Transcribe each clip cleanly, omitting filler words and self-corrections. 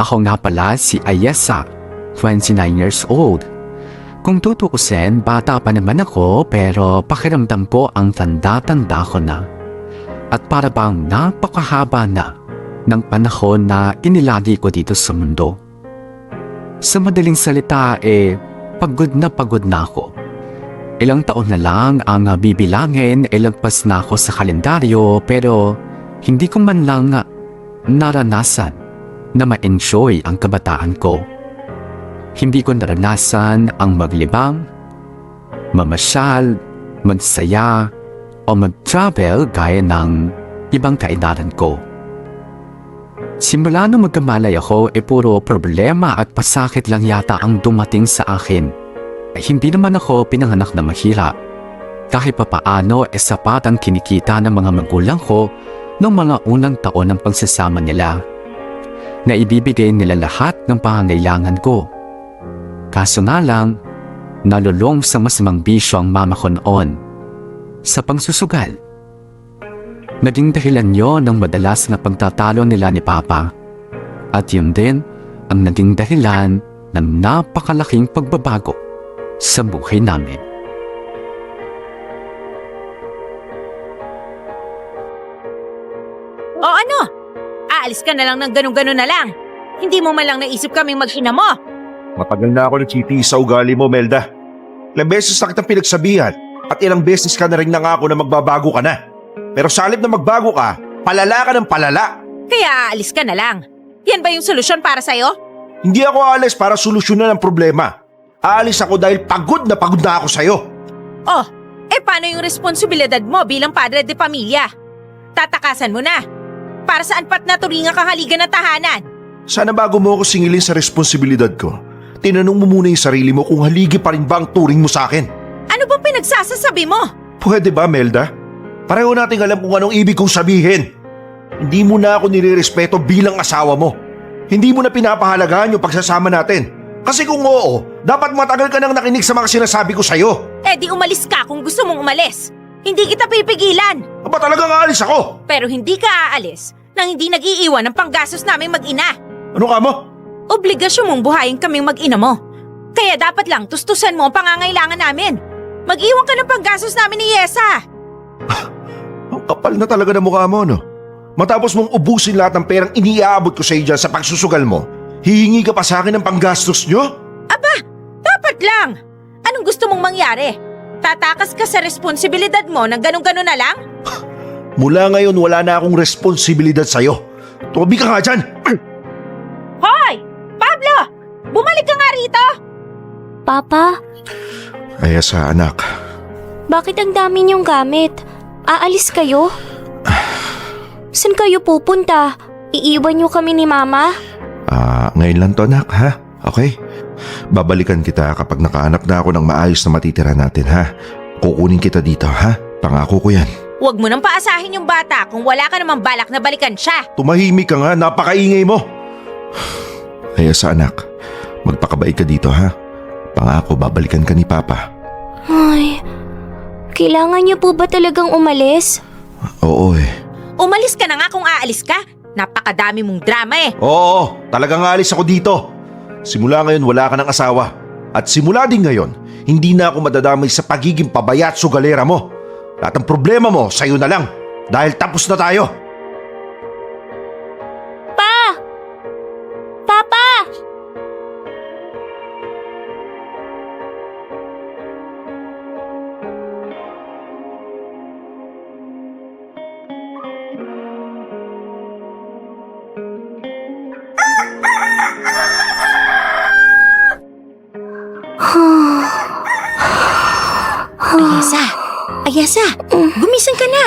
Ako nga pala si Ayesa, 29 years old. Kung tutuusin, bata pa naman ako pero pakiramdam ko ang tanda-tanda ko na. At para bang napakahaba na ng panahon na inilagi ko dito sa mundo. Sa madaling salita pagod na ako. Ilang taon na lang ang bibilangin, ilagpas na ako sa kalendaryo pero hindi ko man lang naranasan na ma-enjoy ang kabataan ko. Hindi ko naranasan ang maglibang, mamasyal, magsaya, o mag-travel gaya ng ibang kaedaran ko. Simula nung magkamalay ako, puro problema at pasakit lang yata ang dumating sa akin. Hindi naman ako pinanganak na mahirap. Kahit papaano, sapat ang kinikita ng mga magulang ko noong mga unang taon ng pagsasama nila. Na ibibigay nila lahat ng pangangailangan ko. Kaso nga lang, nalulong sa masamang bisyo ang mama ko noon. Sa pangsusugal. Naging dahilan yon ng madalas na pagtatalo nila ni Papa. At yun din ang naging dahilan ng napakalaking pagbabago sa buhay namin. O ano? Aalis ka na lang ng ganun-ganun na lang. Hindi mo man lang naisip kaming mag-ina mo. Matagal na ako nagtitiis sa ugali mo, Melda. Ilang beses na kitang pinagsabihan at ilang beses ka na rin nangako na magbabago ka na. Pero sa halip na magbago ka, palala ka ng palala. Kaya aalis ka na lang. Yan ba yung solusyon para sa'yo? Hindi ako aalis para solusyonan ang problema. Aalis ako dahil pagod na ako sa'yo. Oh, paano yung responsibilidad mo bilang padre de pamilya? Tatakasan mo na. Para saan pat naturingan kang haligan ng tahanan? Sana bago mo ako singilin sa responsibilidad ko, tinanong mo muna yung sarili mo kung haligi pa rin ba ang turing mo sa akin. Ano bang pinagsasasabi mo? Pwede ba, Melda? Pareho nating alam kung anong ibig kong sabihin. Hindi mo na ako nirerespeto bilang asawa mo. Hindi mo na pinapahalagahan yung pagsasama natin. Kasi kung oo, dapat matagal ka nang nakinig sa mga sinasabi ko sa'yo. Di umalis ka kung gusto mong umalis. Hindi kita pipigilan. Aba talagang aalis ako? Pero hindi ka aalis nang hindi nag-iiwan ng panggastos naming mag-ina. Ano ka mo? Obligasyon mong buhayin kaming mag-ina mo. Kaya dapat lang tustusan mo ang pangangailangan namin. Mag-iwan ka ng panggastos namin ni Yesa. Ang kapal na talaga ng mukha mo, no? Matapos mong ubusin lahat ng perang iniaabot ko sa iyo dyan sa pagsusugal mo, hihingi ka pa sa akin ng panggastos nyo? Aba, dapat lang. Anong gusto mong mangyari? Tatakas ka sa responsibilidad mo ng ganun-ganun na lang? Mula ngayon wala na akong responsibilidad sa'yo. Tumabi ka nga dyan! Hoy! Pablo! Bumalik ka nga rito! Papa, Ayesa, anak. bakit ang dami niyong gamit? Aalis kayo? Saan kayo pupunta? Iiwan niyo kami ni Mama? Ngayon lang to, anak, ha? Okay? Babalikan kita kapag nakahanap na ako ng maayos na matitira natin, ha? Kukunin kita dito, ha? Pangako ko yan. Huwag mo nang paasahin yung bata kung wala ka namang balak na balikan siya. Tumahimik ka nga, napakaingay mo. Ayesa, anak. Magpakabait ka dito, ha? Pangako, babalikan ka ni Papa. Ay, kailangan niyo po ba talagang umalis? Oo Umalis ka na nga kung aalis ka. Napakadami mong drama Oo, talagang aalis ako dito. Simula ngayon wala ka ng asawa. At simula din ngayon, hindi na ako madadamay sa pagiging pabaya at sugalera mo. Lahat ng problema mo, sa'yo na lang. Dahil tapos na tayo. Pa! Papa! Ayesa, gumising ka na.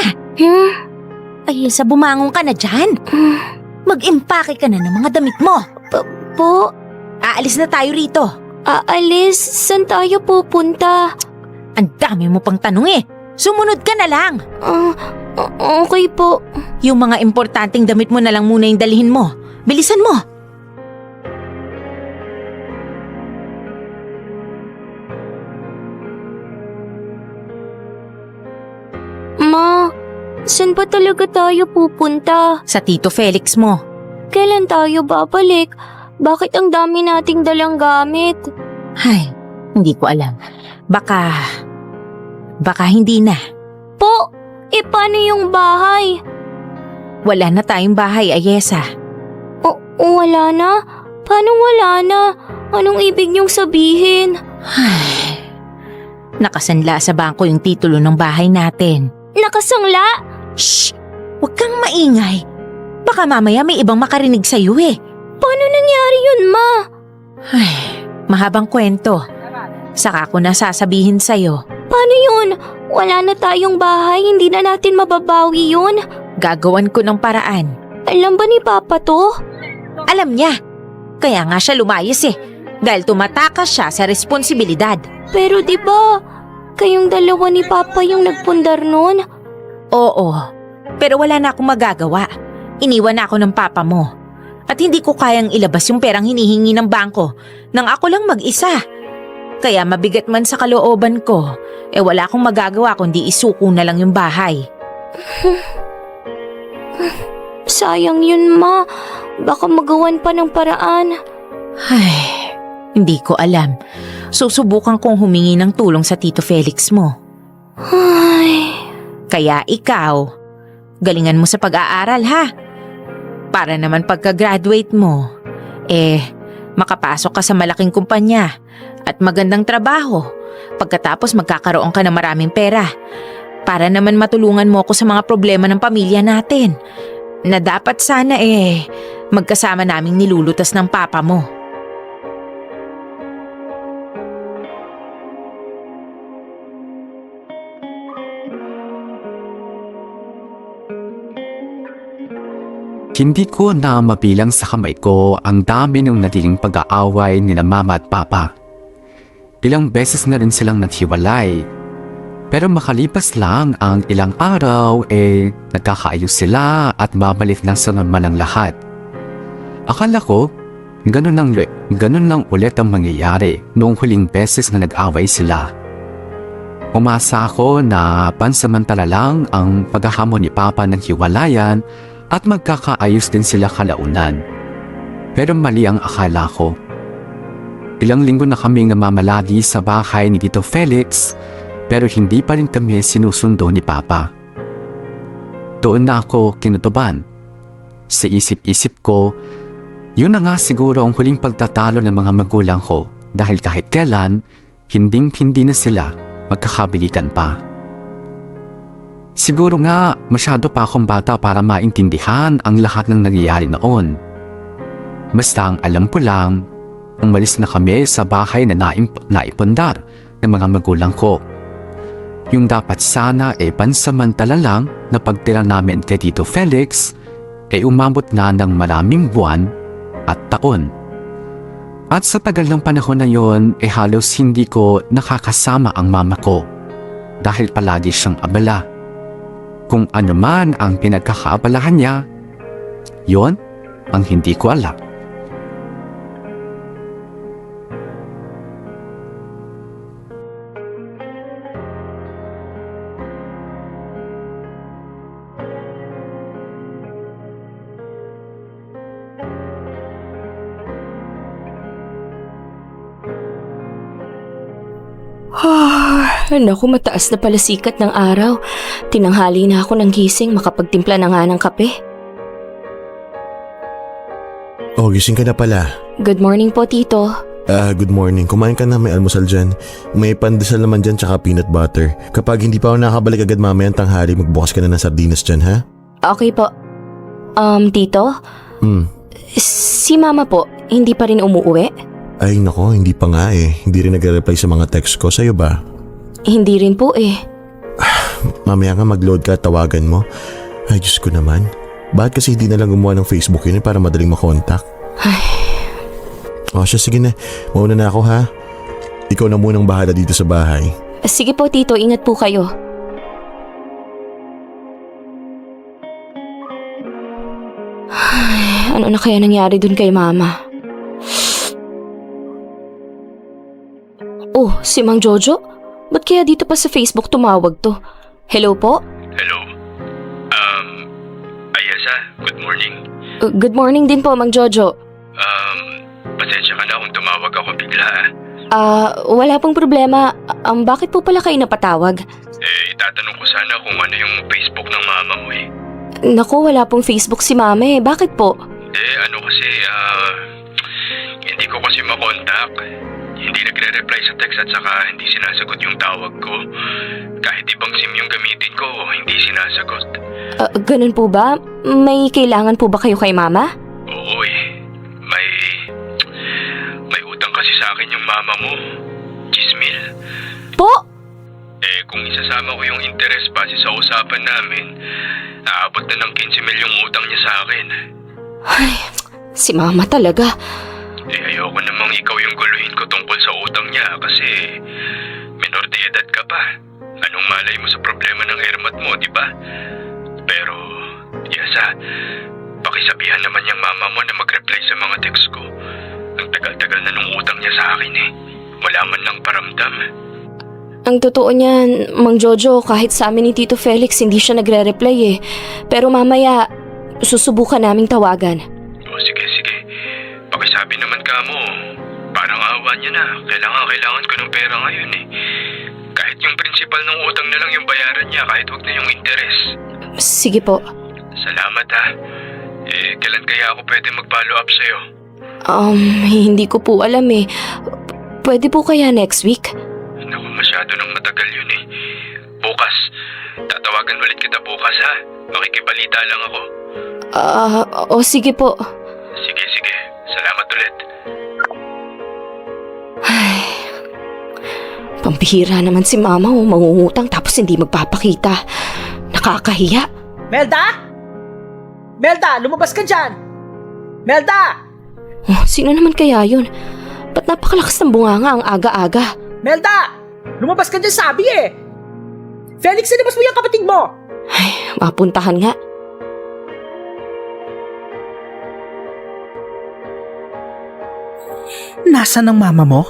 Ayesa, bumangon ka na dyan. Mag-impake ka na ng mga damit mo. Po? Aalis na tayo rito. Aalis? Saan tayo pupunta? Ang dami mo pang tanong Sumunod ka na lang. Okay po. Yung mga importanteng damit mo na lang muna yung dalhin mo. Bilisan mo. Ma, saan ba talaga tayo pupunta? Sa Tito Felix mo. Kailan tayo babalik? Bakit ang dami nating dalang gamit? Ay, hindi ko alam. Baka hindi na. Po, paano yung bahay? Wala na tayong bahay, Ayesa. Wala na? Paano wala na? Anong ibig niyong sabihin? Ay, nakasanla sa bangko yung titulo ng bahay natin. Nakasangla? Shh! Huwag kang maingay. Baka mamaya may ibang makarinig sa'yo eh. Paano nangyari yun, Ma? Ay, mahabang kwento. Saka ko na sasabihin sa'yo. Paano yun? Wala na tayong bahay, hindi na natin mababawi yun. Gagawan ko ng paraan. Alam ba ni Papa to? Alam niya. Kaya nga siya lumayas eh. Dahil tumatakas siya sa responsibilidad. Pero di ba kayong dalawa ni Papa yung nagpundar nun? Oo. Pero wala na akong magagawa. Iniwan na ako ng papa mo. At hindi ko kayang ilabas yung perang hinihingi ng bangko nang ako lang mag-isa. Kaya mabigat man sa kalooban ko, wala akong magagawa kundi isuko na lang yung bahay. Sayang yun, Ma. Baka magawan pa ng paraan. Ay, hindi ko alam. Susubukan kong humingi ng tulong sa Tito Felix mo. Ay, Kaya ikaw, galingan mo sa pag-aaral ha. Para naman pagka-graduate mo, makapasok ka sa malaking kumpanya at magandang trabaho. Pagkatapos magkakaroon ka ng maraming pera. Para naman matulungan mo ako sa mga problema ng pamilya natin. Na dapat sana magkasama naming nilulutas ng papa mo. Hindi ko na mabilang sa kamay ko ang dami ng natiling pag-aaway ni Mama at Papa. Ilang beses na rin silang naghiwalay. Pero makalipas lang ang ilang araw nagkakaayos sila at babalik na sa normal ang lahat. Akala ko, ganun lang ulit ang mangyayari noong huling beses na nag-away sila. Umasa ako na pansamantala lang ang paghahamon ni Papa ng hiwalayan at magkakaayos din sila kalaunan. Pero mali ang akala ko. Ilang linggo na kaming namamalagi sa bahay ni Tito Felix pero hindi pa rin kami sinusundo ni Papa. Doon na ako kinutuban. Sa isip-isip ko, yun na nga siguro ang huling pagtatalo ng mga magulang ko dahil kahit kailan, hindi na sila magkakabilitan pa. Siguro nga masyado pa akong bata para maintindihan ang lahat ng nangyayari noon. Basta ang alam ko lang, umalis na kami sa bahay na naipundar ng mga magulang ko. Yung dapat sana pansamantala lang na pagtira namin kay Tito Felix umabot na ng maraming buwan at taon. At sa tagal ng panahon na yon halos hindi ko nakakasama ang mama ko dahil palagi siyang abala. Kung ano man ang pinagkakaabalahan niya, yon ang hindi ko alam. Naku, mataas na pala sikat ng araw. Tinanghali na ako ng gising, makapagtimpla na nga ng kape. Oh, gising ka na pala. Good morning po, Tito. Good morning. Kumain ka na, may almusal dyan. May pandesal naman dyan tsaka peanut butter. Kapag hindi pa ako nakabalik agad mamayang tanghali, magbukas ka na ng sardinas dyan, ha? Okay po. Tito? Si Mama po, hindi pa rin umuwi? Ay nako, hindi pa nga eh. Hindi rin nag-reply sa mga text ko. Sa'yo ba? Hindi rin po eh. Mamaya nga mag-load ka at tawagan mo. Ay, Diyos ko naman. Bakit kasi hindi na lang gumawa ng Facebook yun para madaling makontak? Ay. O siya, sige na. Mauna na ako ha. Ikaw na munang bahala dito sa bahay. Sige po, Tito. Ingat po kayo. Ay, ano na kaya nangyari dun kay Mama? Oh, si Mang Jojo? Ba't kaya dito pa sa Facebook tumawag to? Hello po? Hello? Ayesa, good morning. Good morning din po, Mang Jojo. pasensya ka na kung tumawag ako bigla. Wala pong problema. Bakit po pala kayo napatawag? Itatanong ko sana kung ano yung Facebook ng mama mo eh. Naku, wala pong Facebook si Mama eh. Bakit po? Hindi ko kasi makontak. Hindi nagre-reply sa text at saka hindi sinasagot yung tawag ko. Kahit ibang SIM yung gamitin ko, hindi sinasagot. Ganun po ba? May kailangan po ba kayo kay Mama? Oo eh. May utang kasi sa akin yung mama mo. 10,000. Po? Kung isasama ko yung interest base sa usapan namin, aabot na ng 15,000 yung utang niya sa akin. Ay, si Mama talaga. Ayoko namang ikaw yung guluhin ko tungkol sa utang niya kasi minor de edad ka pa. Anong malay mo sa problema ng ermat mo, di ba? Pero, Yasa, pakisabihan naman yung mama mo na mag-reply sa mga text ko. Ang tagal-tagal na nung utang niya sa akin eh. Wala man lang paramdam. Ang totoo niyan, Mang Jojo, kahit sa amin ni Tito Felix hindi siya nagre-reply eh. Pero mamaya, susubukan naming tawagan. O sige. Pakisabi naman ka mo. Parang awa niya na. Kailangan ko ng pera ngayon eh. Kahit yung principal ng utang na lang yung bayaran niya, kahit wag na yung interest. Sige po. Salamat ha. Kailan kaya ako pwede mag-follow up sa'yo? Hindi ko po alam eh. Pwede po kaya next week? Naku, masyado nang matagal yun eh. Bukas. Tatawagan ulit kita bukas ha. Makikibalita lang ako. Sige po. Sige. Salamat ulit. Ay, pambihira naman si Mama mangungutang tapos hindi magpapakita. Nakakahiya. Melda, lumabas ka dyan! Melda! Sino naman kaya yun? Ba't napakalakas ng bunganga ang aga-aga? Melda! Lumabas ka dyan sabi eh! Felix, sinabas mo yung kapatid mo! Ay, mapuntahan nga. Nasaan ang mama mo?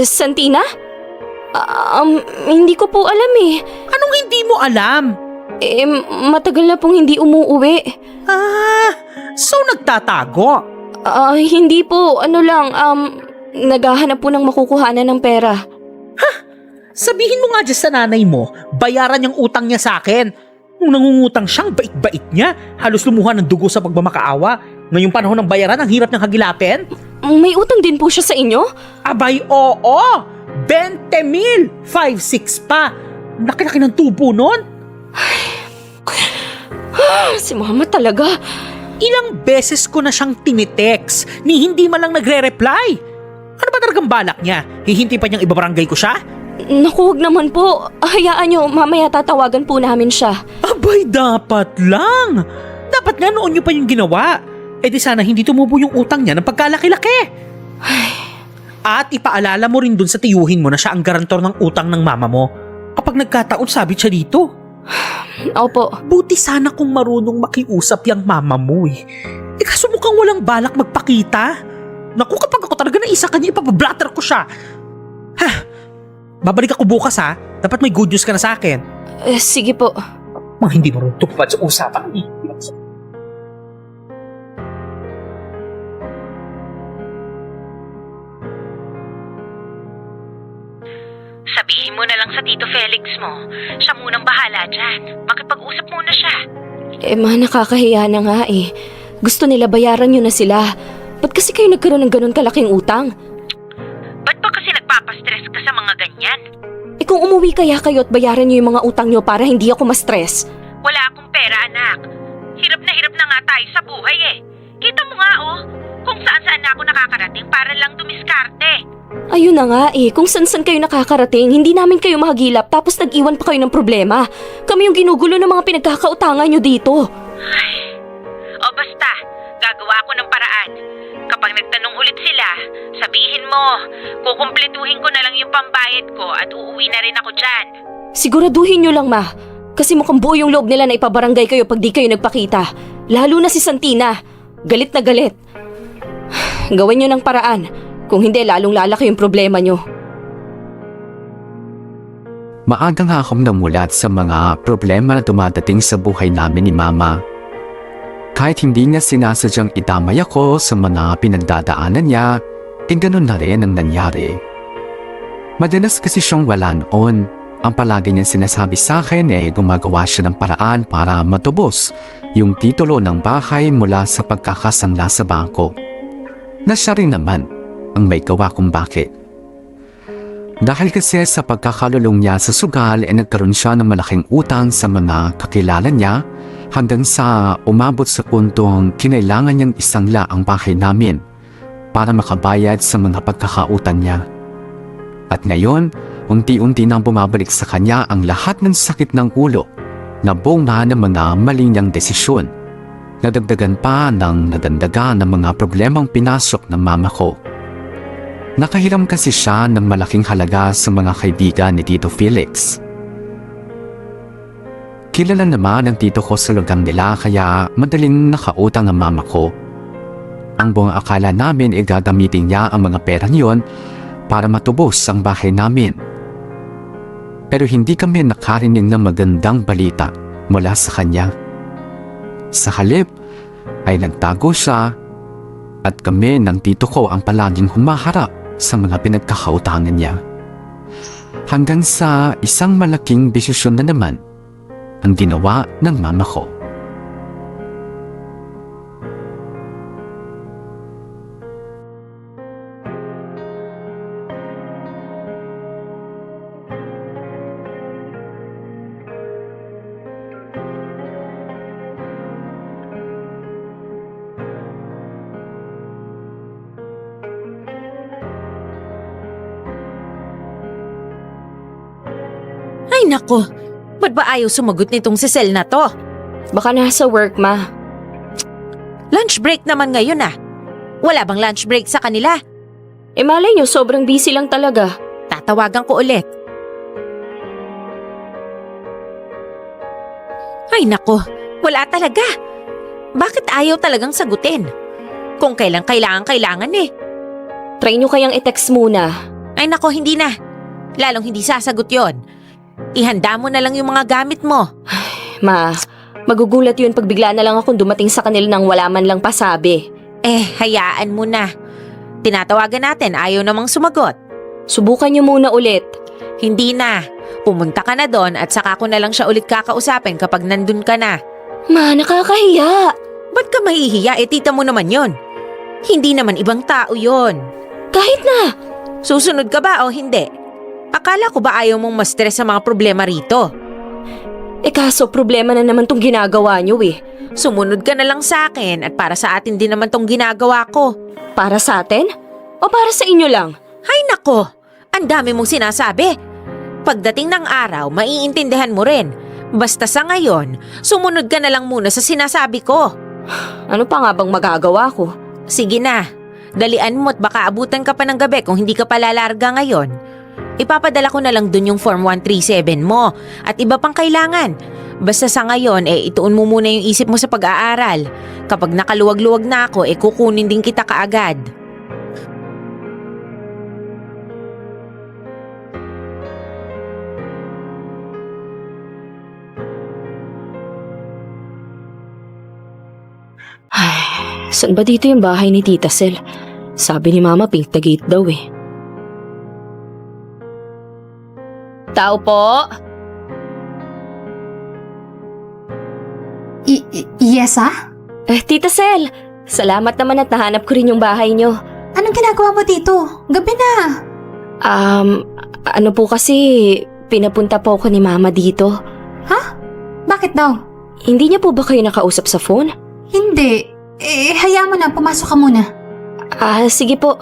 Santina? Hindi ko po alam eh. Anong hindi mo alam? Matagal na pong hindi umuuwi. So nagtatago? Hindi po. Naghahanap po ng makukuhanan ng pera. Sabihin mo nga dyan sa nanay mo, bayaran yung utang niya sa akin. Nung nangungutang siyang bait-bait niya, halos lumuha ng dugo sa pagmamakaawa. Ngayong panahon ng bayaran, ang hirap niyang hagilapin. May utang din po siya sa inyo? Abay, oo! 20,000! 5-6 pa! Laki-laki ng tubo nun! Si Mama talaga. Ilang beses ko na siyang tinitext ni hindi man lang nagre-reply. Ano ba talagang balak niya? Hihinti pa niyang ibabarangay ko siya? Naku, wag naman po. Hayaan niyo, mamaya tatawagan po namin siya. Abay, dapat lang! Dapat nga noon niyo pa yung ginawa. Di sana hindi tumubo yung utang niya ng pagkalaki-laki. At ipaalala mo rin dun sa tiyuhin mo na siya ang garantor ng utang ng mama mo. Kapag nagkataon, sabit siya dito. Opo. Buti sana kung marunong makiusap yung mama mo eh. Kaso mukhang walang balak magpakita. Naku, kapag ako talaga naisa kanya, ipabablatter ko siya. Babalik ako bukas ha. Dapat may good news ka na sa akin. Sige po. Mga hindi marunong tupad sa usapan eh. Sabihin mo na lang sa Tito Felix mo. Siya munang bahala dyan. Makipag-usap muna siya. Nakakahiya na nga eh. Gusto nila bayaran nyo na sila. Ba't kasi kayo nagkaroon ng ganun kalaking utang? Ba't ba kasi nagpapastress ka sa mga ganyan? Kung umuwi kaya kayo at bayaran nyo yung mga utang nyo para hindi ako ma-stress. Wala akong pera, anak. Hirap na nga tayo sa buhay eh. Kita mo nga kung saan-saan na ako nakakarating para lang dumiskarte. Ayun na nga eh, kung san-san kayo nakakarating, hindi namin kayo mahagilap tapos nag-iwan pa kayo ng problema. Kami yung ginugulo ng mga pinagkakautangan nyo dito. Basta, gagawa ako ng paraan. Kapag nagtanong ulit sila, sabihin mo, kukumpletuhin ko na lang yung pambayad ko at uuwi na rin ako dyan. Siguraduhin nyo lang, Ma. Kasi mukhang buo yung loob nila na ipabarangay kayo pag di kayo nagpakita. Lalo na si Santina. Galit na galit. Gawin nyo ng paraan. Kung hindi, lalong lalaki yung problema nyo. Maaga nga akong namulat sa mga problema na dumadating sa buhay namin ni Mama. Kahit hindi niya sinasadyang idamay ako sa mga pinagdadaanan niya, ganun na rin ang nangyari. Madalas kasi siyang wala noon. Ang palagi niyang sinasabi sa akin gumagawa siya ng paraan para matubos yung titulo ng bahay mula sa pagkakasangla sa bangko. Na siya rin naman ang may gawa kung bakit. Dahil kasi sa pagkakalulong niya sa sugal nagkaroon siya ng malaking utang sa mga kakilala niya hanggang sa umabot sa puntong kinailangan niyang isangla ang bahay namin para makabayad sa mga pagkakautang niya. At ngayon, unti-unti nang bumabalik sa kanya ang lahat ng sakit ng ulo na bunga ng mga mali niyang desisyon. Nadagdagan pa ng nadagdagan ng mga problemang pinasok ng mama ko. Nakahiram kasi siya ng malaking halaga sa mga kaibigan ni Tito Felix. Kilala naman ang tito ko sa lugar nila kaya madaling nakautang ang mama ko. Ang buong akala namin gagamitin niya ang mga pera niyon para matubos ang bahay namin. Pero hindi kami nakarinig ng magandang balita mula sa kanya. Sa halip ay nagtago siya at kami ng tito ko ang palaging humaharap sa mga pinagkakautangan niya. Hanggang sa isang malaking desisyon na naman ang ginawa ng mama ko. Ay nako, ba't ba ayaw sumagot nitong si Sel na to? Baka nasa work, ma. Lunch break naman ngayon ah. Wala bang lunch break sa kanila? Malay nyo, sobrang busy lang talaga. Tatawagan ko ulit. Ay nako, wala talaga. Bakit ayaw talagang sagutin? Kung kailan kailangan Try nyo kayang i-text muna. Ay nako, hindi na. Lalong hindi sasagot yon. Ihanda mo na lang yung mga gamit mo. Ma, magugulat yun pag bigla na lang akong dumating sa kanila nang wala man lang pasabi. Hayaan mo na. Tinatawagan natin, ayaw namang sumagot. Subukan nyo muna ulit. Hindi na. Pumunta ka na doon at saka ko na lang siya ulit kakausapin kapag nandun ka na. Ma, nakakahiya. Ba't ka mahihiya? Tita mo naman yon. Hindi naman ibang tao yon. Kahit na. Susunod ka ba o hindi? Akala ko ba ayaw mong ma-stress sa mga problema rito? Kaso problema na naman tong ginagawa nyo Sumunod ka na lang sa akin at para sa atin din naman tong ginagawa ko. Para sa atin? O para sa inyo lang? Hay nako, ang dami mong sinasabi. Pagdating ng araw, maiintindihan mo rin. Basta sa ngayon, sumunod ka na lang muna sa sinasabi ko. Ano pa nga bang magagawa ko? Sige na, dalian mo at baka abutan ka pa ng gabi kung hindi ka palalarga ngayon. Ipapadala ko na lang dun yung Form 137 mo at iba pang kailangan. Basta sa ngayon, ituon mo muna yung isip mo sa pag-aaral. Kapag nakaluwag-luwag na ako, kukunin din kita kaagad. Ay, saan ba dito yung bahay ni Tita Sel? Sabi ni Mama Pink na gate daw Tao po? Yes, ah? Tita Sel, salamat naman at nahanap ko rin yung bahay nyo. Anong ginagawa mo dito? Gabi na. Ano po kasi, pinapunta po ako ni Mama dito. Ha? Bakit daw? Hindi niya po ba kayo nakausap sa phone? Hindi. Hayaan mo na. Pumasok ka muna. Sige po.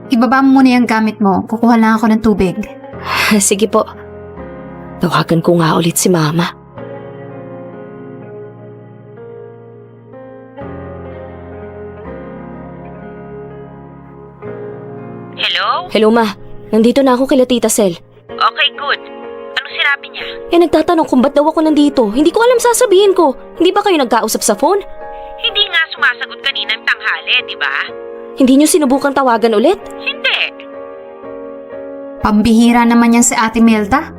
Ibaba mo muna yung gamit mo. Kukuha lang ako ng tubig. Sige po. Tawagan ko nga ulit si Mama. Hello? Hello, Ma. Nandito na ako kila Tita Sel. Okay, good. Anong sinabi niya? Nagtatanong kung ba't daw ako nandito. Hindi ko alam sasabihin ko. Hindi ba kayo nagkausap sa phone? Hindi nga sumasagot kaninang tanghali, di ba? Hindi niyo sinubukang tawagan ulit? Hindi. Pambihira naman yan si Ate Melda.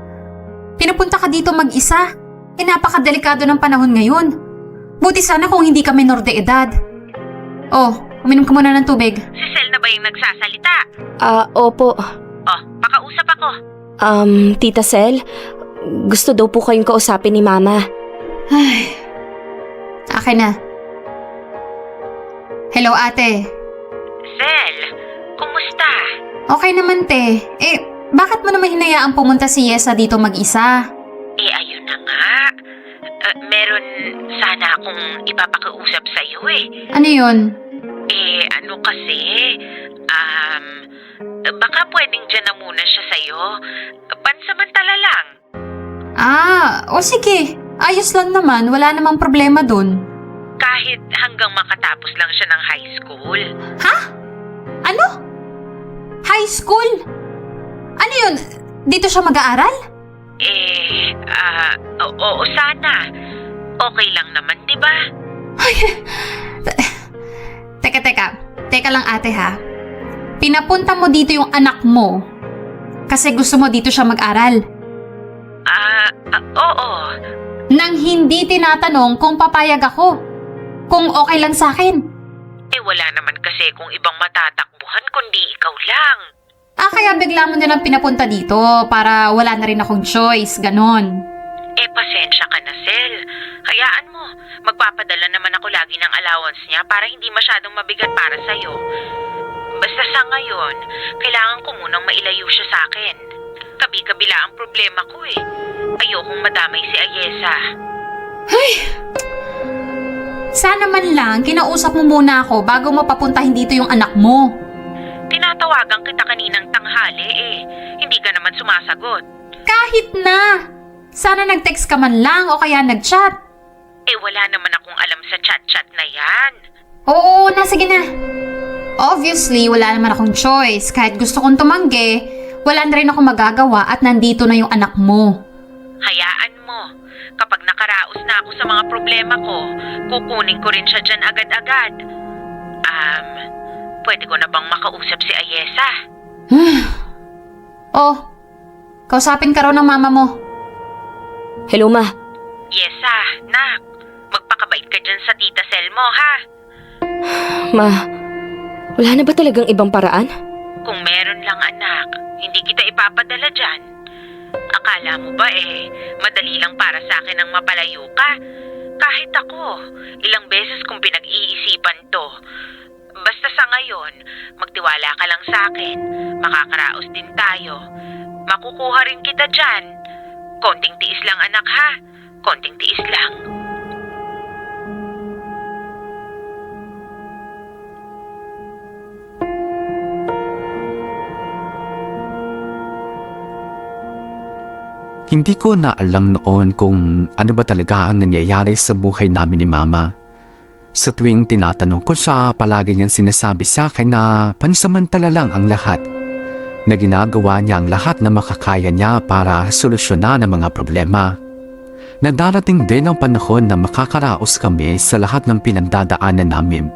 Pinapunta ka dito mag-isa. Napakadelikado ng panahon ngayon. Buti sana kung hindi ka menor de edad. Oh, uminom ka muna ng tubig. Si Sel na ba yung nagsasalita? Opo. Oh, pakausap ako. Tita Sel, gusto daw po kayong kausapin ni Mama. Ay, akin na. Hello, ate. Sel, kumusta? Okay naman, te. Bakit mo naman hinayaang pumunta si Yesa dito mag-isa? Ayun na nga. Meron sana akong ipapakiusap sa'yo Ano yun? ano kasi, baka pwedeng dyan na muna siya sa'yo. Pansamantala lang. O sige. Ayos lang naman. Wala namang problema dun. Kahit hanggang makatapos lang siya ng high school. Ha? Ano? High school? Ano yun? Dito siya mag-aaral? Oo sana. Okay lang naman, di ba? Teka lang ate ha. Pinapunta mo dito yung anak mo kasi gusto mo dito siya mag-aral. Oo. Nang hindi tinatanong kung papayag ako. Kung okay lang sa akin. Wala naman kasi kung ibang matatakbuhan kundi ikaw lang. Kaya bigla mo na lang pinapunta dito para wala na rin akong choice, ganon. Pasensya ka na, Sel. Hayaan mo. Magpapadala naman ako lagi ng allowance niya para hindi masyadong mabigat para sa'yo. Basta sa ngayon, kailangan ko munang mailayo siya sa akin. Kabi-kabila ang problema ko Ayokong madamay si Ayesa. Sana man lang kinausap mo muna ako bago mapapuntahin dito yung anak mo. Tinatawagan kita kaninang tanghali Hindi ka naman sumasagot. Kahit na. Sana nag-text ka man lang o kaya nag-chat. Wala naman akong alam sa chat-chat na yan. Oo, sige na. Obviously, wala naman akong choice. Kahit gusto kong tumanggi, wala na rin ako magagawa at nandito na yung anak mo. Hayaan mo. Kapag nakaraos na ako sa mga problema ko, kukunin ko rin siya dyan agad-agad. Pwede ko na bang makausap si Ayesa? Kausapin ka raw ng mama mo. Hello, Ma. Yesa, nak. Magpakabait ka dyan sa tita Sel mo, ha? Ma, wala na ba talagang ibang paraan? Kung meron lang, anak, hindi kita ipapadala dyan. Akala mo ba madali lang para sa akin ang mapalayo ka? Kahit ako, ilang beses kong pinag-iisipan to. Basta sa ngayon, magtiwala ka lang sa akin. Makakaraos din tayo. Makukuha rin kita dyan. Konting tiis lang, anak, ha? Konting tiis lang. Hindi ko na alam noon kung ano ba talaga ang nangyayari sa buhay namin ni Mama. Sa tuwing tinatanong ko siya, palagi niyang sinasabi sa akin na pansamantala lang ang lahat. Na ginagawa niya ang lahat na makakaya niya para solusyonan ang mga problema. Na darating din ang panahon na makakaraos kami sa lahat ng pinagdadaanan namin.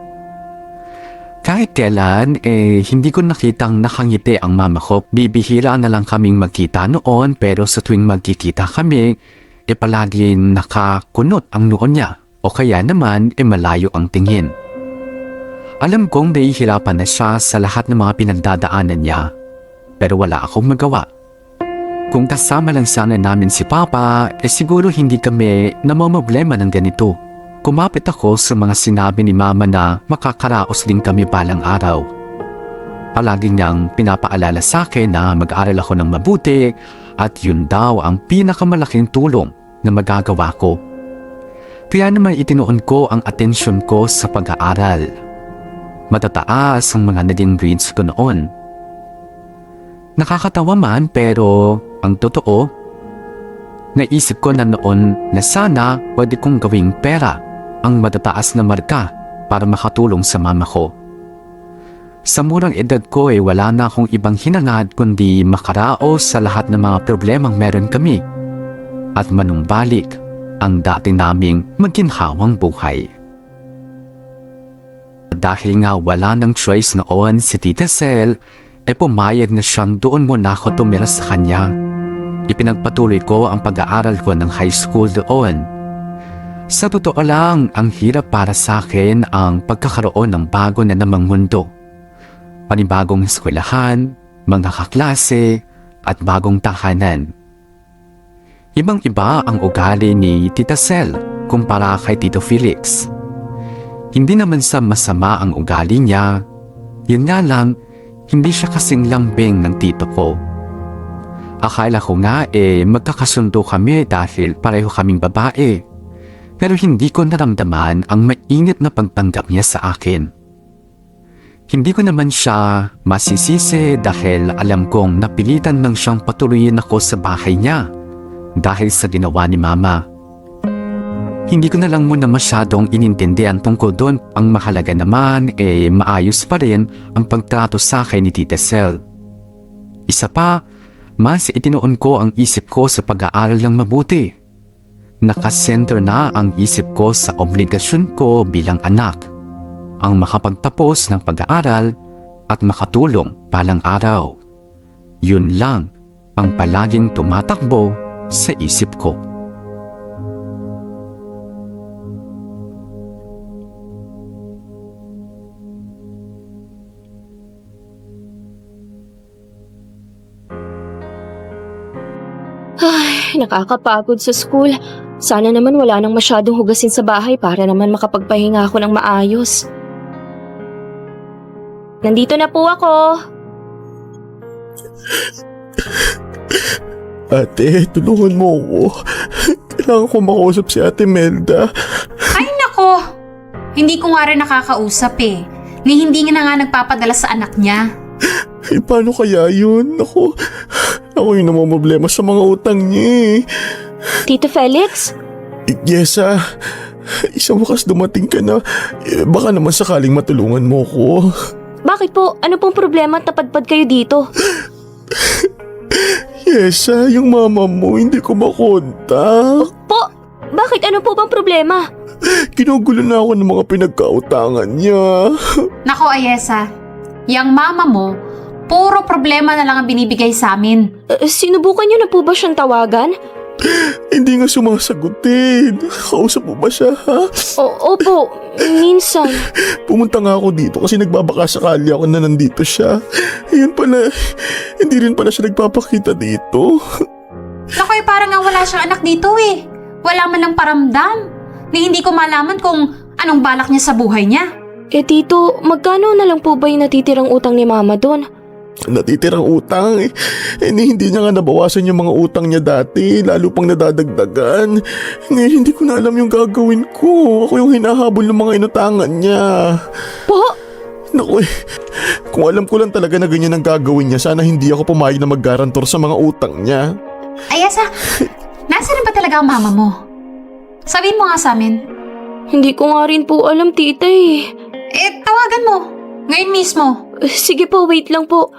Kahit kailan, hindi ko nakitang nakangiti ang mama ko. Bibihira na lang kaming magkita noon pero sa tuwing magkikita kami, palagi nakakunot ang noon niya o kaya naman malayo ang tingin. Alam kong nahihirapan na siya sa lahat ng mga pinagdadaanan niya pero wala akong magawa. Kung kasama lang sana namin si Papa, siguro hindi kami namamblema ng ganito. Kumapit ako sa mga sinabi ni Mama na makakaraos din kami balang araw. Palagi niyang pinapaalala sa akin na mag-aral ako ng mabuti at yun daw ang pinakamalaking tulong na magagawa ko. Kaya naman itinuon ko ang atensyon ko sa pag-aaral. Matataas ang mga naging grades ko noon. Nakakatawa man pero ang totoo, naisip ko na noon na sana pwede kong gawing pera ang matataas na marka para makatulong sa mama ko. Sa murang edad ko wala na akong ibang hinangad kundi makaraos sa lahat ng mga problemang meron kami at manumbalik ang dati naming maginhawang buhay. Dahil nga wala ng choice noon si Tita Sel, pumayag na siyang doon muna ako tumira sa kanya. ipinagpatuloy ko ang pag-aaral ko ng high school doon. Sa totoo lang, ang hirap para sa akin ang pagkakaroon ng bago na namang mundo. Panibagong eskwelahan, mga kaklase, at bagong tahanan. Ibang-iba ang ugali ni Tita Sel kumpara kay Tito Felix. Hindi naman sa masama ang ugali niya, yun nga lang, hindi siya kasing lambing ng tito ko. Akala ko nga magkakasundo kami dahil pareho kaming babae. Pero hindi ko naramdaman ang mainit na pagtanggap niya sa akin. Hindi ko naman siya masisisi dahil alam kong napilitan lang siyang patuloyin ako sa bahay niya dahil sa ginawa ni Mama. Hindi ko na lang muna masyadong inintindihan tungkol doon. Ang mahalaga naman maayos pa rin ang pagtrato sa akin ni Tita Sel. Isa pa, mas itinoon ko ang isip ko sa pag-aaral ng mabuti. Nakasenter na ang isip ko sa obligasyon ko bilang anak, ang makapagtapos ng pag-aaral at makatulong palang araw. Yun lang ang palaging tumatakbo sa isip ko. Ay, nakakapagod sa school. Sana naman wala nang masyadong hugasin sa bahay para naman makapagpahinga ako ng maayos. Nandito na po ako. Ate, tulungan mo ako. Kailangan ko makausap si Ate Melda. Ay nako, hindi ko nga rin nakakausap ni hindi nga na nga nagpapadala sa anak niya. Paano kaya yun? Ako yung namamroblema sa mga utang niya Tito Felix? Yesa, isang wakas dumating ka na. Baka naman sakaling matulungan mo ko. Bakit po? Ano pong problema at napadpad kayo dito? Yesa, yung mama mo hindi ko makontak. Po, bakit? Ano po bang problema? Ginugulo na ako ng mga pinagkautangan niya. Nako Ayesa, yang mama mo, puro problema na lang ang binibigay sa amin. Sinubukan niyo na po ba siyang tawagan? Hindi nga sumasagutin. Kausap mo ba siya, ha? Opo, minsan. Pumunta nga ako dito kasi nagbabaka sakali ako na nandito siya. Ayun pala, hindi rin pala siya nagpapakita dito. Nako parang nga wala siyang anak dito Wala man lang paramdam. Ni hindi ko malaman kung anong balak niya sa buhay niya. Tito, magkano na lang po ba yung natitirang utang ni Mama doon? Natitirang utang hindi niya nga nabawasan yung mga utang niya dati, lalo pang nadadagdagan. Ngayon hindi ko na alam yung gagawin ko. Ako yung hinahabol ng mga inutangan niya. Po? Naku kung alam ko lang talaga na ganyan ang gagawin niya, sana hindi ako pumayag na mag-garantor sa mga utang niya. Ayesa, nasaan ba talaga ang mama mo? Sabihin mo nga sa amin. Hindi ko nga rin po alam, tita Tawagan mo. Ngayon mismo. Sige po, wait lang po.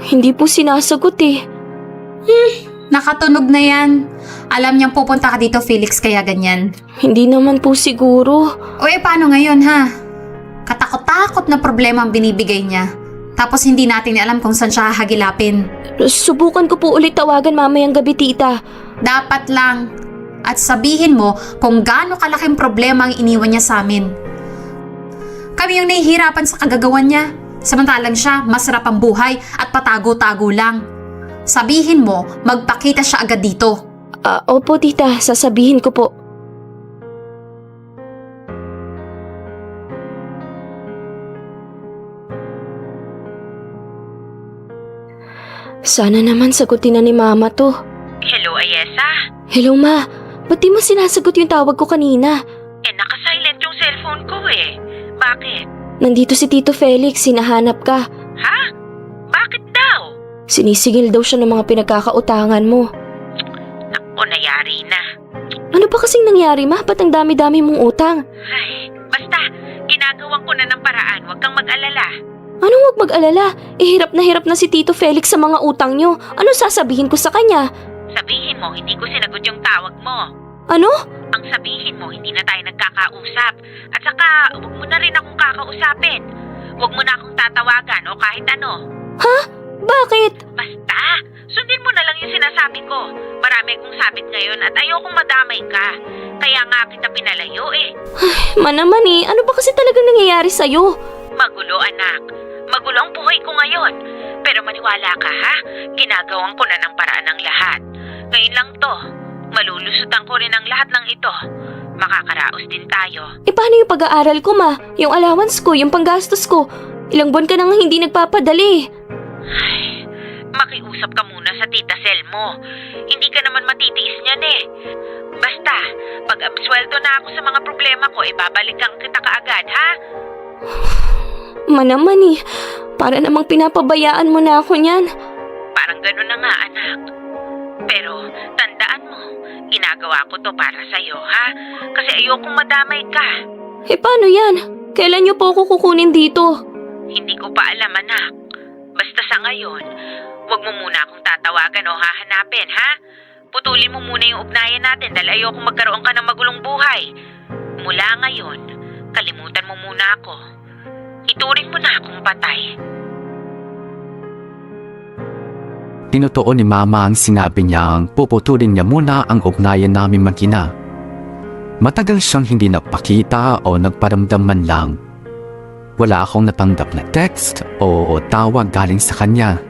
Hindi po sinasagot Nakatunog na yan. Alam niyang pupunta ka dito, Felix, kaya ganyan. Hindi naman po siguro. O paano ngayon, ha? Katakot-takot na problema ang binibigay niya. Tapos hindi natin alam kung saan siya hahagilapin. Subukan ko po ulit tawagan mamayang gabi, tita. Dapat lang. At sabihin mo kung gaano kalaking problema ang iniwan niya sa amin. Kami yung nahihirapan sa kagagawan niya. Samantalang siya, masarap ang buhay at patago-tago lang. Sabihin mo, magpakita siya agad dito. Opo, tita. Sasabihin ko po. Sana naman sagutin na ni Mama to. Hello, Ayesa? Hello, Ma. Ba't di mo sinasagot yung tawag ko kanina? Nakasilent yung cellphone ko Bakit? Nandito si Tito Felix, hinahanap ka. Ha? Bakit daw? Sinisigil daw siya ng mga pinagkakautangan mo. Naku, nayari na. Ano ba kasing nangyari, Ma? Ba't ang dami-dami mong utang? Ay, basta, ginagawan ko na ng paraan. Huwag kang mag-alala. Anong wag mag-alala? Hirap na si Tito Felix sa mga utang nyo. Ano sasabihin ko sa kanya? Sabihin mo, hindi ko sinagot yung tawag mo. Ano? Ang sabihin mo, hindi na tayo nagkakausap. At saka, huwag mo na rin akong kakausapin. Huwag mo na akong tatawagan o kahit ano. Bakit? Basta, sundin mo na lang yung sinasabi ko. Marami akong sabit ngayon at ayokong madamay ka. Kaya nga kita pinalayo eh. Naman eh, ano ba kasi talagang nangyayari sa'yo? Magulo anak. Magulo ang buhay ko ngayon. Pero maniwala ka ha, ginagawan ko na ng paraan ng lahat. Ngayon lang to, malulusutan ko rin ang lahat ng ito. Makakaraos din tayo. Paano yung pag-aaral ko, ma? Yung allowance ko, yung panggastos ko. Ilang buwan ka nang hindi nagpapadali. Ay, makiusap ka muna sa tita Sel mo. Hindi ka naman matitiis niyan eh. Basta, pag absuelto na ako sa mga problema ko, babalikan kita kaagad, ha? Naman eh, para namang pinapabayaan mo na ako niyan. Parang gano'n na nga, anak. Pero, tandaan mo, ginagawa ko to para sa'yo, ha? Kasi ayokong madamay ka. Paano yan? Kailan niyo po ako kukunin dito? Hindi ko pa alam, anak. Basta sa ngayon, huwag mo muna akong tatawagan o hahanapin, ha? Putulin mo muna yung ugnayan natin dahil ayokong magkaroon ka ng magulong buhay. Mula ngayon, kalimutan mo muna ako. Ituring mo na akong patay. Tinotoo ni Mama ang sinabi niyang puputulin niya muna ang ugnayan namin mag-ina. Matagal siyang hindi nagpakita o nagparamdam man lang. Wala akong natanggap na text o tawag galing sa kanya.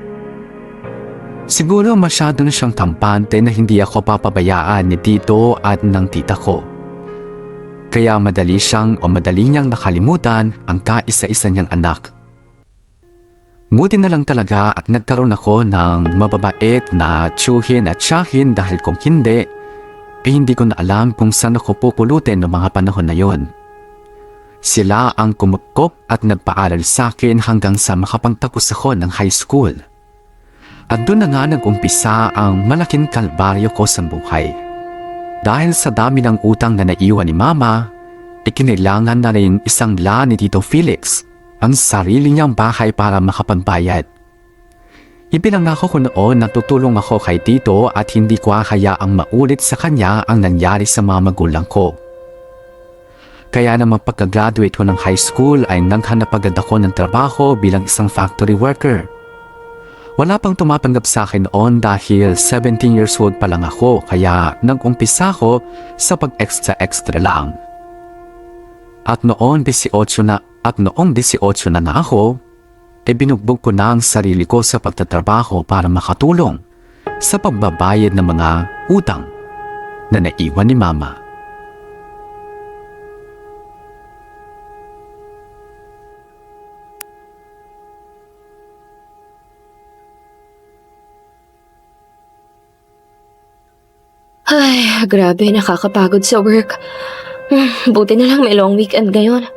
Siguro masyado na siyang kampante na hindi ako papabayaan ni Tito at ng tita ko. Kaya madali niyang nakalimutan ang kaisa-isa niyang anak. Buti na lang talaga at nagkaroon ako ng mababait na tiyuhin at tiyahin dahil kung hindi, hindi ko na alam kung saan ako pupulutin noong mga panahon na yon. Sila ang kumukop at nagpaaral sa akin hanggang sa makapagtapos ako ng high school. At doon na nga nag-umpisa ang malaking kalbaryo ko sa buhay. Dahil sa dami ng utang na naiwan ni Mama, ikinailangan na rin isang ni Tito Felix ang sarili niyang bahay para makapagbayad. Ipinangako ko noon na tutulong ako kay Tito at hindi ko hayaang maulit sa kanya ang nangyari sa mga magulang ko. Kaya naman pagka-graduate ko ng high school ay naghanap agad ako ng trabaho bilang isang factory worker. Wala pang tumatanggap sa akin noon dahil 17 years old pa lang ako kaya nag-umpisa ako sa pag-extra lang. At noong 18 na ako, binugbog ko na ang sarili ko sa pagtatrabaho para makatulong sa pagbabayad ng mga utang na naiwan ni Mama. Ay, grabe, nakakapagod sa work. Buti na lang may long weekend ngayon.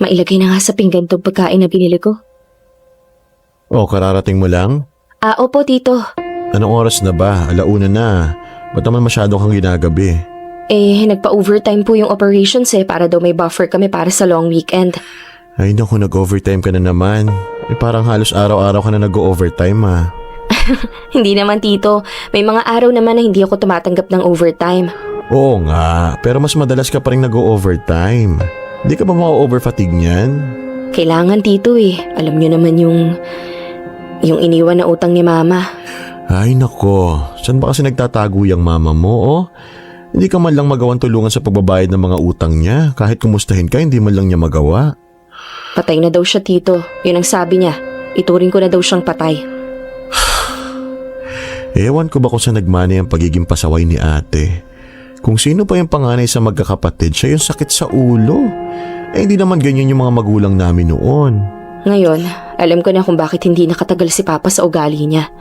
Mailagay na nga sa pinggan tong pagkain na binili ko. Kararating mo lang? Opo, Tito. Anong oras na ba? 1:00 na. Ba't naman masyado kang ginagabi? Nagpa-overtime po yung operations para daw may buffer kami para sa long weekend. Ay naku, nag-overtime ka na naman. Parang halos araw-araw ka na nag-overtime Hindi naman, Tito. May mga araw naman na hindi ako tumatanggap ng overtime. Oo nga, pero mas madalas ka pa rin nag-overtime. Hindi ka ba ma-overfatigue niyan? Kailangan, Tito Alam niyo naman yung iniwan na utang ni Mama. Ay nako, saan ba kasi nagtatago yung mama mo Hindi ka man lang magawang tulungan sa pagbabayad ng mga utang niya. Kahit kumustahin ka, hindi man lang niya magawa. Patay na daw siya, Tito. Yun ang sabi niya. Ituring ko na daw siyang patay. Ewan ko ba kung saan nagmana ang pagiging pasaway ni ate. Kung sino pa yung panganay sa magkakapatid, siya yung sakit sa ulo. Hindi naman ganyan yung mga magulang namin noon. Ngayon, alam ko na kung bakit hindi nakatagal si Papa sa ugali niya.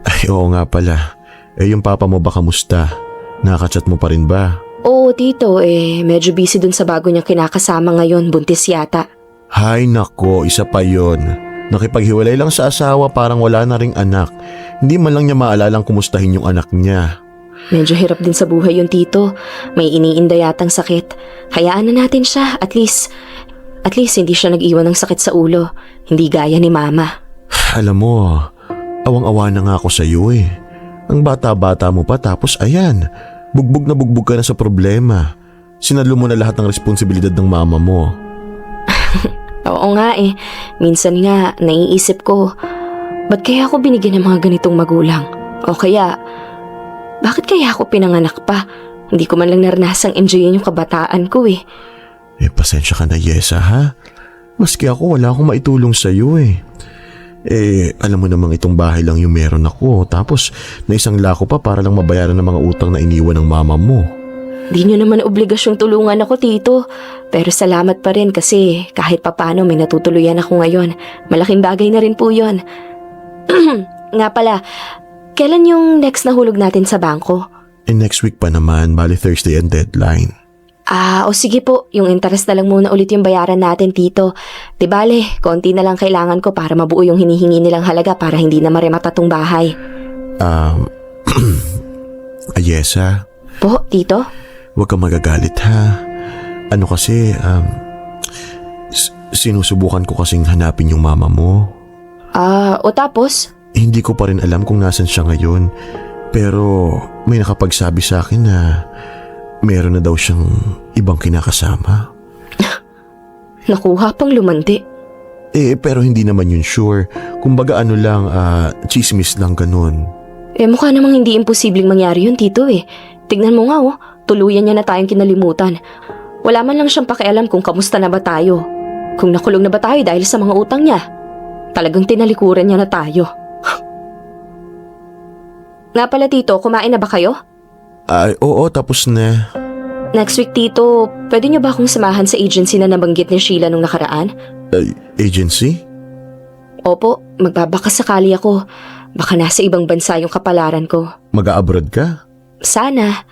Ay, oo nga pala. Yung papa mo ba kamusta? Nakachat mo pa rin ba? Oo, Tito. Medyo busy dun sa bago niyang kinakasama ngayon. Buntis yata. Hay nako, isa pa yon. Nakipaghiwalay lang sa asawa, parang wala na ring anak. Hindi man lang niya maalalang kumustahin yung anak niya. Medyo hirap din sa buhay yung Tito. May iniinda yatang sakit. Hayaan na natin siya. At least hindi siya nag-iwan ng sakit sa ulo. Hindi gaya ni Mama. Alam mo, awang-awa na nga ako sa iyo Ang bata-bata mo pa tapos ayan, bugbog na bugbog ka na sa problema. Sinalo mo na lahat ng responsibilidad ng mama mo. Oo nga eh. Minsan nga, naiisip ko, ba't kaya ako binigyan ng mga ganitong magulang? O kaya, bakit kaya ako pinanganak pa? Hindi ko man lang naranasang enjoyin yung kabataan ko eh. Pasensya ka na, Yesa, ha? Maski ako, wala akong maitulong sa'yo eh. Alam mo namang itong bahay lang yung meron ako. Tapos, naisang lako pa para lang mabayaran ng mga utang na iniwan ng mama mo. Di nyo naman obligasyong tulungan ako, Tito. Pero salamat pa rin kasi kahit papano may natutuluyan ako ngayon. Malaking bagay na rin po yun. Nga pala, kailan yung next na hulog natin sa bangko? Next week pa naman, bali Thursday ang deadline. O sige po, yung interest na lang muna ulit yung bayaran natin, Tito. Di bale, konti na lang kailangan ko para mabuo yung hinihingi nilang halaga para hindi na maremata tong bahay. Ayesa, Po, Tito? huwag kang magagalit ha. Ano kasi, sinusubukan ko kasing hanapin yung mama mo. O tapos? Hindi ko pa rin alam kung nasan siya ngayon. Pero may nakapagsabi sa akin na meron na daw siyang ibang kinakasama. Nakuha pang lumandi. Pero hindi naman yun sure. Kumbaga ano lang, chismis lang ganun. Mukha namang hindi imposibleng mangyari yun, Tito eh. Tignan mo nga tuluyan niya na tayong kinalimutan. Wala man lang siyang pakialam kung kamusta na ba tayo. Kung nakulong na ba tayo dahil sa mga utang niya. Talagang tinalikuran niya na tayo. Nga pala, Tito, kumain na ba kayo? Oo, tapos na. Next week, Tito, pwede niyo ba akong samahan sa agency na nabanggit ni Sheila nung nakaraan? Agency? Opo, magbabakasakali ako. Baka nasa ibang bansa yung kapalaran ko. Mag-a-abroad ka? Sana.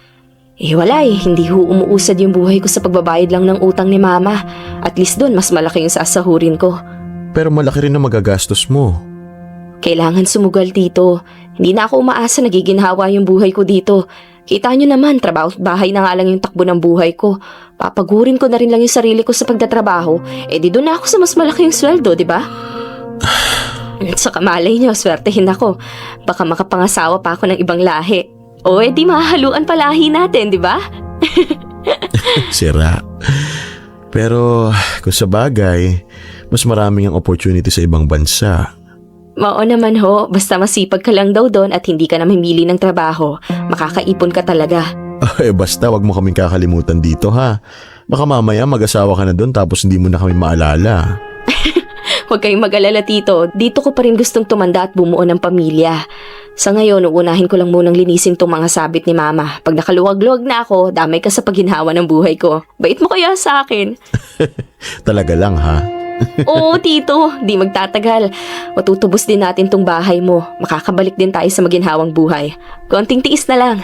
Wala hindi umuusad yung buhay ko sa pagbabayad lang ng utang ni Mama. At least doon, mas malaki yung sasahurin ko. Pero malaki rin ang magagastos mo. Kailangan sumugal, Tito. Hindi na ako umaasa nagiginhawa yung buhay ko dito. Kita nyo naman, trabaho at bahay na nga lang yung takbo ng buhay ko. Papagurin ko na rin lang yung sarili ko sa pagtatrabaho. Di doon na ako sa mas malaki yung sweldo, di ba? At saka malay nyo, swertehin ako. Baka makapangasawa pa ako ng ibang lahi. Di mahahaluan pa lahi natin, di ba? Sira. Pero kung sa bagay, mas maraming ang opportunity sa ibang bansa. Oo naman basta masipag ka lang daw doon at hindi ka na mamili ng trabaho, makakaipon ka talaga. Basta wag mo kaming kakalimutan dito ha. Baka mamaya mag-asawa ka na doon tapos hindi mo na kami maalala. Huwag kayong mag-alala, Tito. Dito ko pa rin gustong tumanda at bumuo ng pamilya. Sa ngayon, uunahin ko lang munang linisin tong mga sabit ni Mama. Pag nakaluwag-luwag na ako, damay ka sa paghinhawa ng buhay ko. Bait mo kaya sa akin? Talaga lang ha? Oo, Tito. Di magtatagal. Matutubos din natin tong bahay mo. Makakabalik din tayo sa maginhawang buhay. Konting tiis na lang.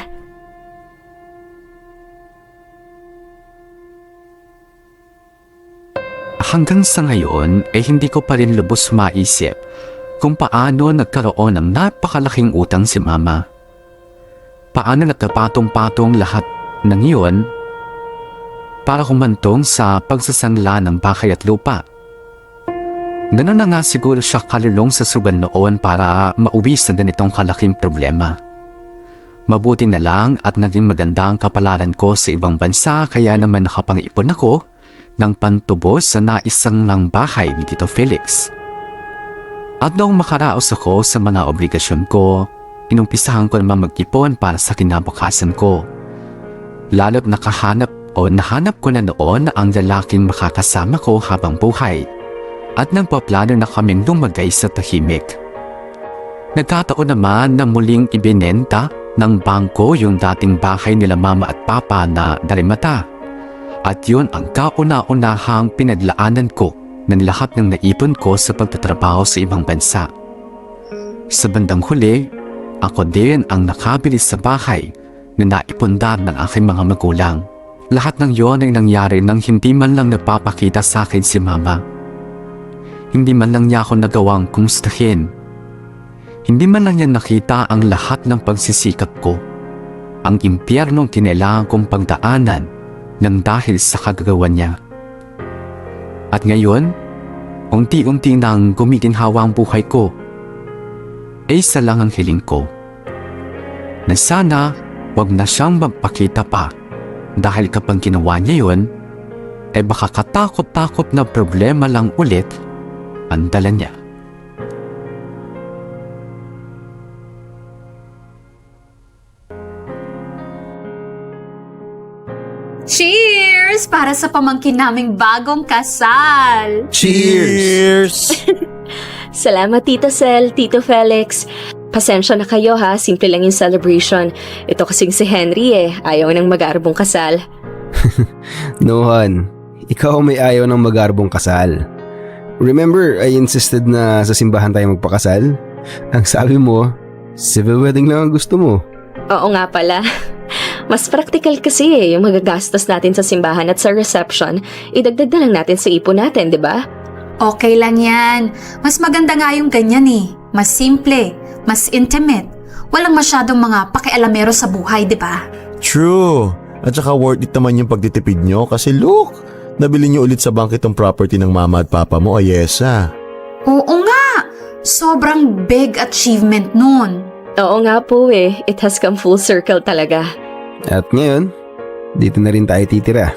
Hanggang sa ngayon hindi ko pa rin lubos maisip kung paano nagkaroon ng napakalaking utang si Mama. Paano nagkapatong-patong lahat ng iyon para humantong sa pagsasangla ng bahay at lupa. Ganun na nga siguro siya kalulong sa sugal noon para mauwi sa ganitong kalaking problema. Mabuti na lang at naging maganda ang kapalaran ko sa ibang bansa kaya naman nakapang-ipon ako ng pantubos sa naisang ng bahay ni Tito Felix. At noong makaraos ako sa mga obligasyon ko, inumpisahan ko naman mag-ipon para sa kinabukasan ko. Lalo't nahanap ko na noon ang lalaking makakasama ko habang buhay at nagpaplano na kaming lumagay sa tahimik. Nagkataon naman na muling ibinenta ng bangko yung dating bahay nila Mama at Papa na Darimata. At yun ang kauna-unahang pinadlaanan ko ng lahat ng naipon ko sa pagtatrabaho sa ibang bansa. Sa bandang huli, ako din ang nakabili sa bahay na naipundar ng aking mga magulang. Lahat ng yon ay nangyari nang hindi man lang nagpapakita sa akin si Mama. Hindi man lang niya ako nagawang kumustahin. Hindi man lang niya nakita ang lahat ng pagsisikap ko. Ang impyernong kinailangan kong pagdaanan nang dahil sa kagagawa niya. At ngayon, unti-unti nang gumiginhawa ang buhay ko. Isa lang ang hiling ko. na sana wag na siyang magpakita pa dahil kapag ginawa niya yun, baka katakot-takot na problema lang ulit ang dala niya. Cheers! Para sa pamangkin naming bagong kasal! Cheers! Salamat Tita Sel, Tito Felix. Pasensya na kayo ha, simple lang yung celebration. Ito kasing si Henry ayaw nang mag-aarbong kasal. Nohan, ikaw may ayaw ng mag-arbong kasal. Remember, I insisted na sa simbahan tayo magpakasal? Ang sabi mo, civil wedding lang ang gusto mo. Oo nga pala. Mas practical kasi yung magagastos natin sa simbahan at sa reception, idagdag na lang natin sa ipon natin, di ba? Okay lang yan. Mas maganda nga yung ganyan eh. Mas simple, mas intimate. Walang masyadong mga pakialamero sa buhay, di ba? True. At saka worth it naman yung pagtitipid nyo kasi look, nabili nyo ulit sa bank itong property ng mama at papa mo, Ayesa. Oo nga! Sobrang big achievement nun. Oo nga po it has come full circle talaga. At ngayon, dito na rin tayo titira.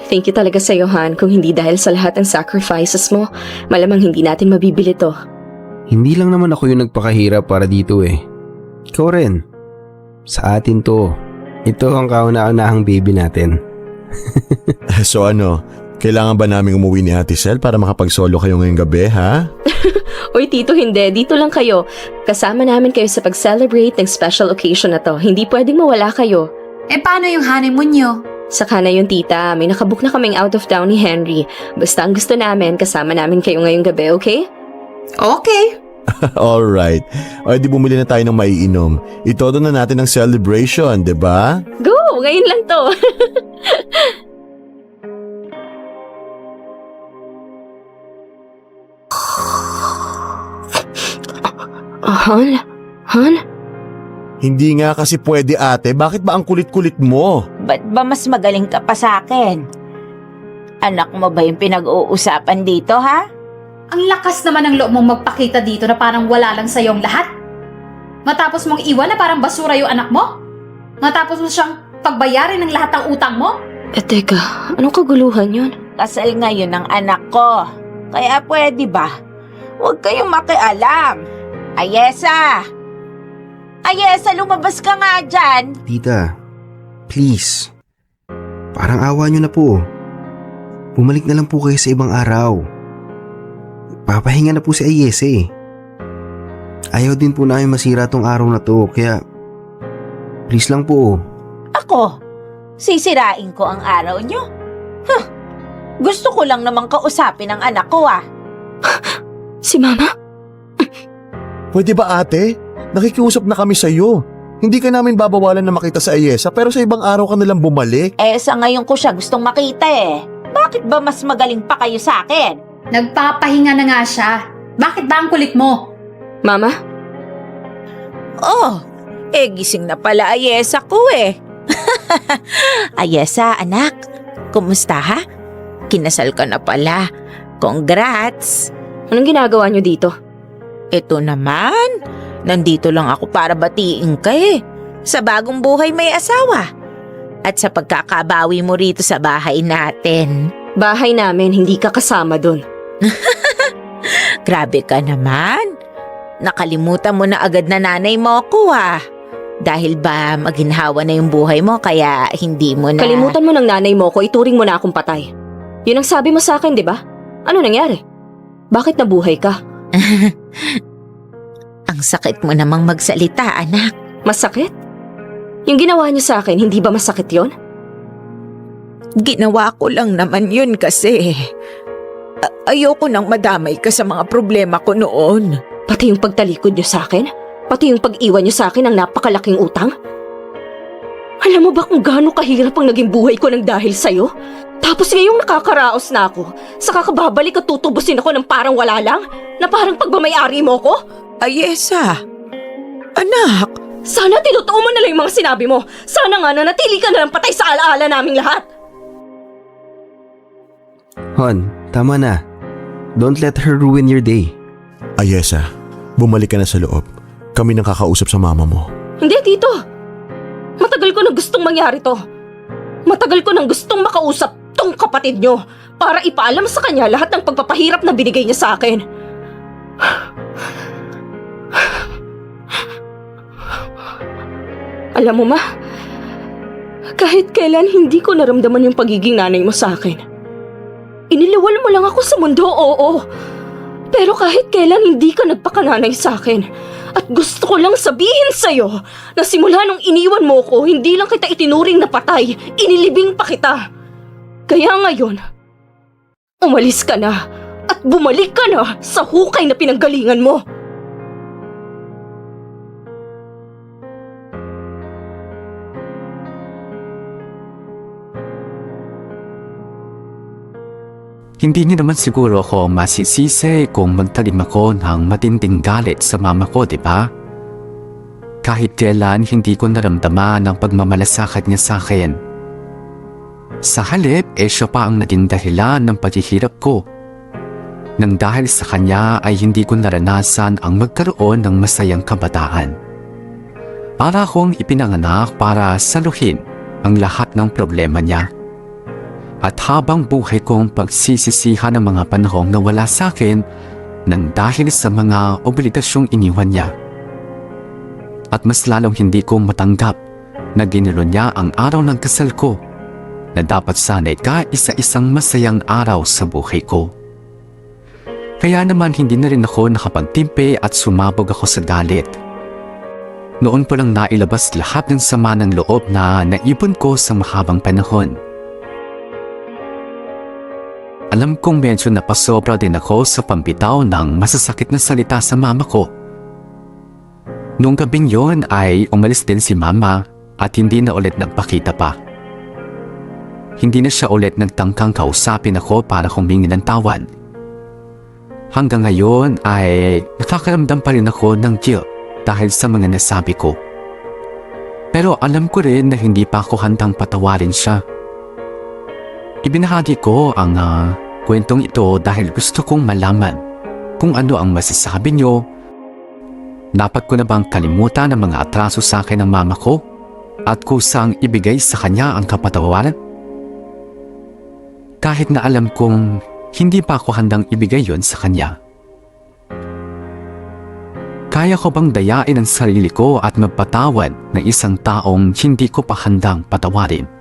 Thank you talaga sa Han. Kung hindi dahil sa lahat ng sacrifices mo, malamang hindi natin mabibili to. Hindi lang naman ako yung nagpakahirap para dito eh. Ikaw rin. Sa atin to. Ito ang kauna-unahang baby natin. So ano, kailangan ba naming umuwi ni Ate Sel para makapag-solo kayo ngayong gabi, ha? Uy, Tito, hindi. Dito lang kayo. Kasama namin kayo sa pag-celebrate ng special occasion na to. Hindi pwedeng mawala kayo. Paano yung honeymoon nyo? Saka na yun, Tita. May nakabook na kaming out of town ni Henry. Basta ang gusto namin, kasama namin kayo ngayong gabi, okay? Okay. Alright. O di bumili na tayo ng maiinom. Itodo na natin ang celebration, di ba? Go! Ngayon lang to. Han? Hindi nga kasi pwede ate. Bakit ba ang kulit-kulit mo? Ba't ba mas magaling ka pa sa akin? Anak mo ba yung pinag-uusapan dito, ha? Ang lakas naman ng loob mong magpakita dito na parang wala lang sa'yo ang lahat. Matapos mong iwan na parang basura yung anak mo? Matapos mo siyang pagbayarin ng lahat ng utang mo? Teka, anong kaguluhan yun? Kasal ngayon ng anak ko. Kaya pwede ba? Huwag kayong makialam. Ayesa! Ayesa, lumabas ka nga dyan! Tita, please. Parang awa nyo na po. Bumalik na lang po kayo sa ibang araw. Papahinga na po si Ayese. Ayaw din po namin masira tong araw na to, kaya please lang po. Ako? Sisirain ko ang araw nyo? Huh, gusto ko lang namang kausapin ang anak ko, ah. Si Mama? Pwede ba ate? Nakikiusap na kami sa'yo. Hindi ka namin babawalan na makita sa Ayesa pero sa ibang araw ka nalang bumalik. Sa ngayon ko siya gustong makita eh. Bakit ba mas magaling pa kayo sa akin? Nagpapahinga na nga siya. Bakit ba ang kulit mo? Mama? Oh, gising na pala Ayesa ko eh. Ayesa, anak. Kumusta ha? Kinasal ka na pala. Congrats! Anong ginagawa niyo dito? Ito naman, nandito lang ako para batiin ka eh. Sa bagong buhay may asawa. At sa pagkakabawi mo rito sa bahay natin. Bahay namin, hindi ka kasama dun. Grabe ka naman. Nakalimutan mo na agad na nanay mo ako ah. Dahil ba maginhawa na yung buhay mo kaya hindi mo na... Kalimutan mo ng nanay mo ko, ituring mo na akong patay. Yun ang sabi mo sa akin, di ba? Ano nangyari? Bakit nabuhay ka? Ang sakit mo namang magsalita, anak. Masakit? Yung ginawa niyo sa akin, hindi ba masakit yon? Ginawa ko lang naman yun kasi ayoko nang madamay ka sa mga problema ko noon. Pati yung pagtalikod niyo sa akin? Pati yung pag-iwan niyo sa akin ng napakalaking utang? Alam mo ba kung gaano kahirap ang naging buhay ko ng dahil sa'yo? Tapos ngayong nakakaraos na ako, saka kababalik at tutubusin ako ng parang wala lang? Na parang pagmamayari mo ko? Ayesa, anak. Sana tinutuo mo na lang yung mga sinabi mo. Sana nga nanatili ka na lang patay sa alaala naming lahat. Hon, tama na. Don't let her ruin your day. Ayesa, bumalik ka na sa loob. Kami nang kakausap sa mama mo. Hindi, Tito. Matagal ko na gustong mangyari to. Matagal ko nang gustong makausap tong kapatid nyo para ipaalam sa kanya lahat ng pagpapahirap na binigay niya sa akin. Alam mo, Ma, kahit kailan hindi ko naramdaman yung pagiging nanay mo sa akin. Inilawal mo lang ako sa mundo, oo. Pero kahit kailan hindi ka nagpakananay sa akin. At gusto ko lang sabihin sa'yo na simula nung iniwan mo ko, hindi lang kita itinuring na patay, inilibing pa kita. Kaya ngayon, umalis ka na at bumalik ka na sa hukay na pinanggalingan mo. Hindi niya naman siguro ako masisisi kung magtalim ako ng matinding galit sa mama ko, di ba? Kahit kailan hindi ko naramdaman ang pagmamalasakit niya sa akin. Sa halip, siya pa ang naging dahilan ng paghihirap ko. Nang dahil sa kanya ay hindi ko naranasan ang magkaroon ng masayang kabataan. Para akong ipinanganak para saluhin ang lahat ng problema niya. At habang buhay kong pagsisisihan ng mga panahong nawala sa akin nang dahil sa mga obligasyong iniwan niya. At mas lalong hindi ko matanggap na ginulo niya ang araw ng kasal ko na dapat sana'y kaisa-isang masayang araw sa buhay ko. Kaya naman hindi na rin ako nakapagtimpi at sumabog ako sa galit. Noon ko lang nailabas lahat ng sama ng loob na naipon ko sa mahabang panahon. Alam kong medyo napasobra din ako sa pampitaw ng masasakit na salita sa mama ko. Noong gabing yon ay umalis din si mama at hindi na ulit nagpakita pa. Hindi na siya ulit nagtangkang kausapin ako para humingi ng tawad. Hanggang ngayon ay nakakaramdam pa rin ako ng guilt dahil sa mga nasabi ko. Pero alam ko rin na hindi pa ako handang patawarin siya. Ibinahagi ko ang kwentong ito dahil gusto kong malaman kung ano ang masasabi niyo. Dapat ko na bang kalimutan ang mga atraso sa akin ng mama ko at kusang ibigay sa kanya ang kapatawaran? Kahit na alam kong hindi pa ako handang ibigay yon sa kanya. Kaya ko bang dayain ang sarili ko at magpatawad ng isang taong hindi ko pa handang patawarin?